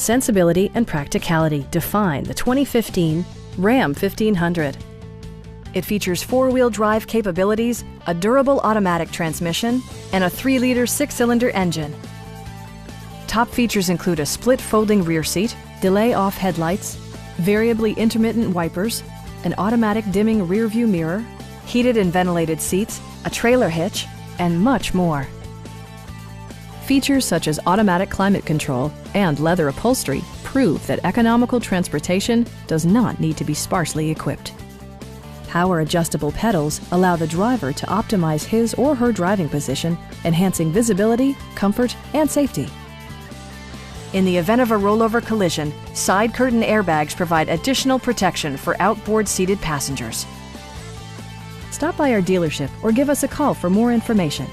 Sensibility and practicality define the 2015 Ram 1500. It features four-wheel drive capabilities, a durable automatic transmission, and a 3-liter 6-cylinder engine. Top features include a split folding rear seat, delay-off headlights, variably intermittent wipers, an automatic dimming rear-view mirror, heated and ventilated seats, a trailer hitch, and much more. Features such as automatic climate control and leather upholstery prove that economical transportation does not need to be sparsely equipped. Power-adjustable pedals allow the driver to optimize his or her driving position, enhancing visibility, comfort, and safety. In the event of a rollover collision, side curtain airbags provide additional protection for outboard seated passengers. Stop by our dealership or give us a call for more information.